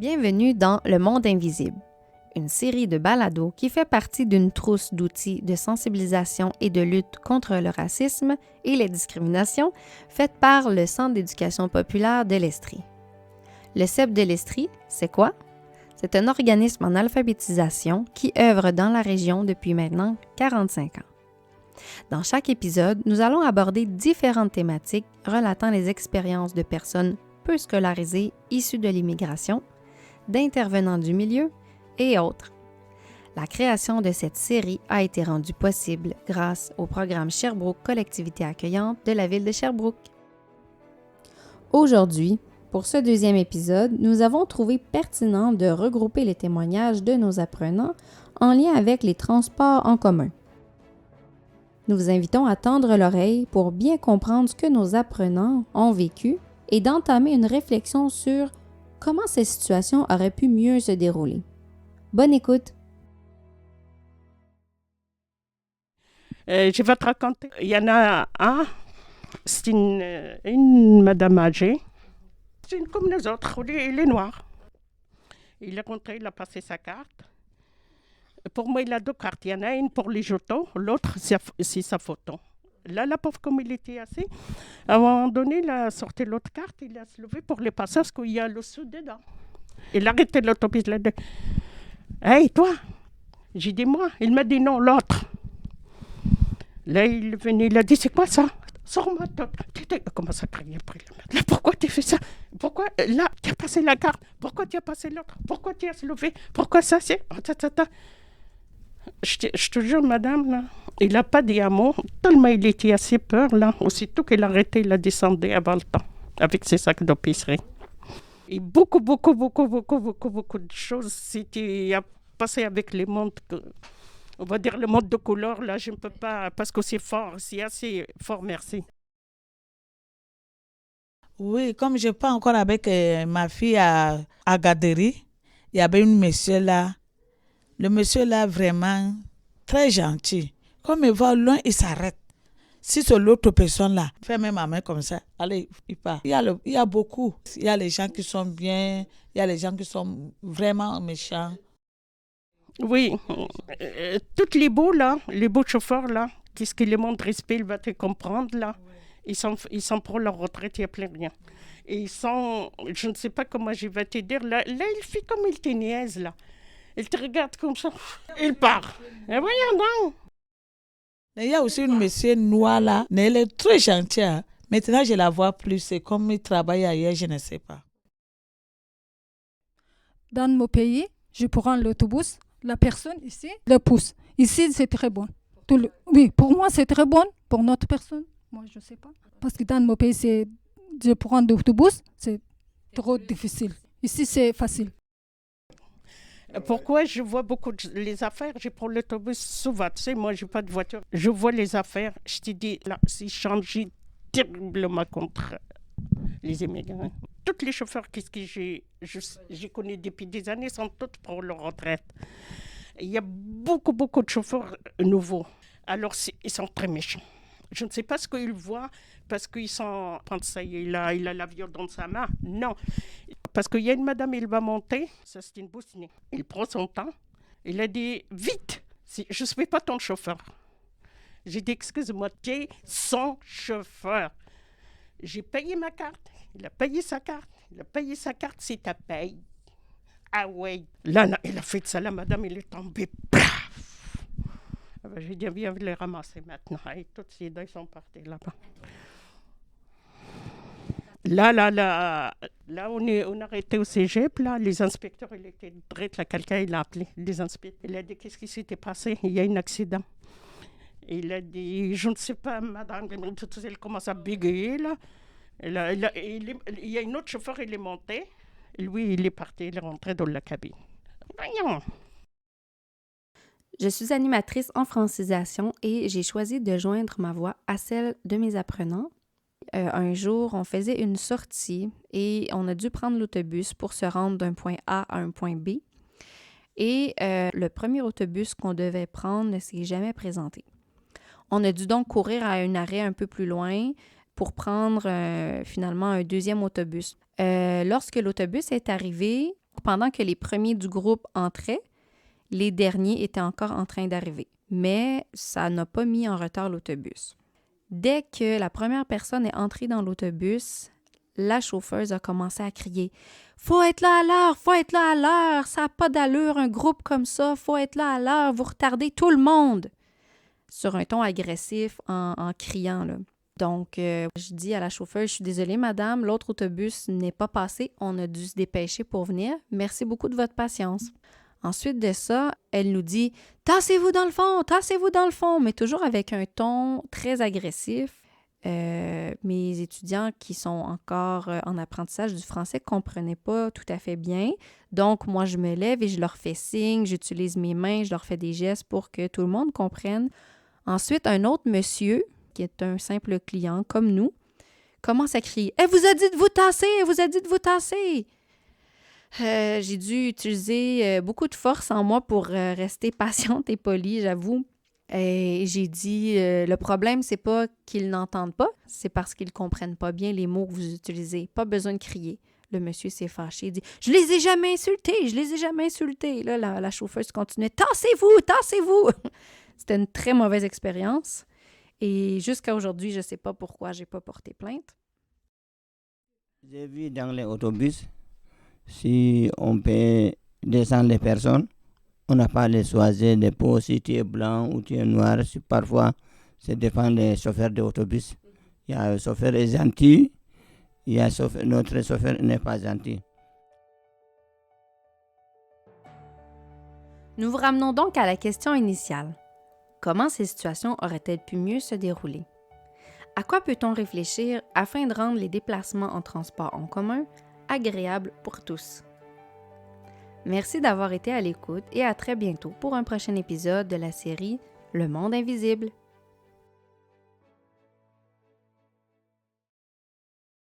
Bienvenue dans Le Monde Invisible, une série de balados qui fait partie d'une trousse d'outils de sensibilisation et de lutte contre le racisme et les discriminations faite par le Centre d'éducation populaire de l'Estrie. Le CEP de l'Estrie, c'est quoi? C'est un organisme en alphabétisation qui œuvre dans la région depuis maintenant 45 ans. Dans chaque épisode, nous allons aborder différentes thématiques relatant les expériences de personnes peu scolarisées issues de l'immigration, d'intervenants du milieu et autres. La création de cette série a été rendue possible grâce au programme Sherbrooke Collectivité accueillante de la ville de Sherbrooke. Aujourd'hui, pour ce deuxième épisode, nous avons trouvé pertinent de regrouper les témoignages de nos apprenants en lien avec les transports en commun. Nous vous invitons à tendre l'oreille pour bien comprendre ce que nos apprenants ont vécu et d'entamer une réflexion sur comment ces situations auraient pu mieux se dérouler. Bonne écoute! Je vais te raconter. Il y en a un, c'est une madame âgée. C'est une comme les autres, il est noir. Il est rentré, il a passé sa carte. Pour moi, il a deux cartes. Il y en a une pour les jetons, l'autre, c'est sa photo. Là, la pauvre, comme il était assis, à un moment donné, il a sorti l'autre carte, il a se levé pour les passer parce qu'il y a le sou dedans. Il a arrêté l'autobus, il a dit « Hey, toi !» J'ai dit « Moi ?» Il m'a dit « Non, l'autre !» Là, il est venu, il a dit « C'est quoi ça ?» Sors-moi, il commence à crier après. Là, pourquoi tu fais ça? Pourquoi là, tu as passé la carte? Pourquoi tu as passé l'autre? Pourquoi tu as se levé? Pourquoi ça, c'est... Je te jure, madame, là, il n'a pas dit un mot, tellement il était assez peur, là. Aussitôt qu'il a arrêté, il a descendu avant le temps, avec ses sacs d'épicerie. Et beaucoup de choses, c'était à passer avec les mondes, on va dire le monde de couleur, là, je ne peux pas, parce que c'est fort, c'est assez fort, merci. Oui, comme je pars encore avec ma fille à Gaderi, il y avait un monsieur là. Le monsieur là, vraiment très gentil. Comme il va loin, il s'arrête. Si c'est l'autre personne là, fait même ma main comme ça, allez, il part. Il y a beaucoup. Il y a les gens qui sont bien, il y a les gens qui sont vraiment méchants. Oui, tous les beaux là, les beaux chauffeurs là, qu'est-ce qu'ils les montrent respect, il va te comprendre là. Ils sont pour leur retraite, il n'y a plus rien. Et ils sont, je ne sais pas comment je vais te dire, là il fait comme il te niaise là. Il te regarde comme ça, il part. Et voyons donc. Il y a aussi une monsieur noire là, mais elle est très gentille. Hein. Maintenant, je la vois plus, c'est comme il travaille ailleurs, je ne sais pas. Dans mon pays, je prends l'autobus, la personne ici le pousse. Ici, c'est très bon. Oui, pour moi, c'est très bon. Pour notre personne, moi, je ne sais pas. Parce que dans mon pays, je prends l'autobus, c'est trop difficile. Ici, c'est facile. Pourquoi je vois beaucoup les affaires, je prends l'autobus souvent, tu sais, moi, je n'ai pas de voiture. Je vois les affaires, je te dis, là, c'est changé terriblement contre les immigrants. Tous les chauffeurs que j'ai connus depuis des années sont tous pour leur retraite. Il y a beaucoup de chauffeurs nouveaux. Alors, ils sont très méchants. Je ne sais pas ce qu'ils voient parce qu'ils sont... Ça y est, il a l'avion dans sa main. Non. Parce qu'il y a une madame, il va monter. Ça, c'est une Bosnie. Il prend son temps. Il a dit, vite, je ne suis pas ton chauffeur. J'ai dit, excuse-moi, tu es son chauffeur. J'ai payé ma carte. Il a payé sa carte. Il a payé sa carte, c'est ta paye. Ah ouais. Là, il a fait ça, la madame, il est tombé. Paf! J'ai dit, viens les ramasser maintenant. Et tous ces deux sont partis là-bas. Là, on a arrêté au cégep, là, les inspecteurs, il était direct, là, quelqu'un, il a appelé les inspecteurs. Il a dit, qu'est-ce qui s'était passé? Il y a un accident. Il a dit, je ne sais pas, madame, il commence à bégayer, là. Il y a un autre chauffeur, il est monté. Lui, il est parti, il est rentré dans la cabine. Voyons. Je suis animatrice en francisation et j'ai choisi de joindre ma voix à celle de mes apprenants. Un jour, on faisait une sortie et on a dû prendre l'autobus pour se rendre d'un point A à un point B. Et le premier autobus qu'on devait prendre ne s'est jamais présenté. On a dû donc courir à un arrêt un peu plus loin pour prendre finalement un deuxième autobus. Lorsque l'autobus est arrivé, Pendant que les premiers du groupe entraient, les derniers étaient encore en train d'arriver. Mais ça n'a pas mis en retard l'autobus. Dès que la première personne est entrée dans l'autobus, la chauffeuse a commencé à crier « Faut être là à l'heure! Faut être là à l'heure! Ça n'a pas d'allure, un groupe comme ça! Faut être là à l'heure! Vous retardez tout le monde! » Sur un ton agressif, en criant, là. Donc, je dis à la chauffeuse, je suis désolée, madame, l'autre autobus n'est pas passé. On a dû se dépêcher pour venir. Merci beaucoup de votre patience. Ensuite de ça, elle nous dit « Tassez-vous dans le fond! Tassez-vous dans le fond! » mais toujours avec un ton très agressif. Mes étudiants qui sont encore en apprentissage du français ne comprenaient pas tout à fait bien. Donc, moi, je me lève et je leur fais signe, j'utilise mes mains, je leur fais des gestes pour que tout le monde comprenne. Ensuite, un autre monsieur, qui est un simple client comme nous, commence à crier « Elle vous a dit de vous tasser! Elle vous a dit de vous tasser! » J'ai dû utiliser beaucoup de force en moi pour rester patiente et polie, j'avoue. Et j'ai dit, le problème, c'est pas qu'ils n'entendent pas, c'est parce qu'ils comprennent pas bien les mots que vous utilisez. Pas besoin de crier. Le monsieur s'est fâché, il dit « Je les ai jamais insultés, je les ai jamais insultés. » Là, la chauffeuse continuait « Tassez-vous, tassez-vous! » C'était une très mauvaise expérience. Et jusqu'à aujourd'hui, je sais pas pourquoi j'ai pas porté plainte. J'ai vu dans les autobus, si on peut descendre les personnes, on n'a pas les choisir des peaux, si tu es blanc ou tu es noir. Parfois, c'est dépend des chauffeurs d'autobus. Il y a un chauffeur est gentil, il y a notre chauffeur n'est pas gentil. Nous vous ramenons donc à la question initiale. Comment ces situations auraient-elles pu mieux se dérouler? À quoi peut-on réfléchir afin de rendre les déplacements en transport en commun agréables pour tous? Merci d'avoir été à l'écoute et à très bientôt pour un prochain épisode de la série Le Monde invisible.